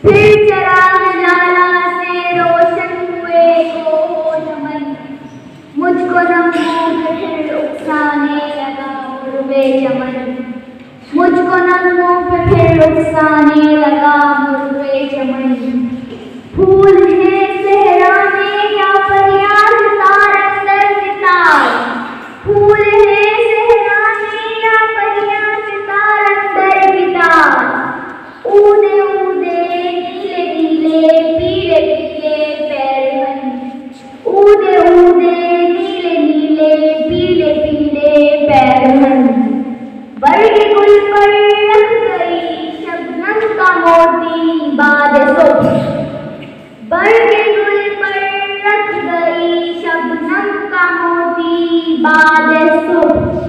फिर चराग ज्वाला से रोशन हुए को नमन, मुझको नमों पे फिर उकसाने लगा मुर्गे चमन, मुझको नमों पे फिर उकसाने लगा मुर्गे चमन। फूल है सहरा में या फरियाद तार अंदर सितार, फूल है सहरा में या फरियाद तार अंदर सितार। ऊदे ऊदे नीले नीले पीले पीले पैरहन, ऊदे ऊदे नीले नीले पीले पीले पैरहन। बरग गुल पर रख गई शबनम का मोती बाद सुबह, बरग गुल पर रख गई शबनम का मोती बाद सुबह,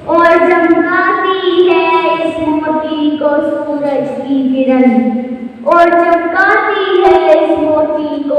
और चमकाती है इस मोती को सूरज की किरण, और चमकाती है इस मोती को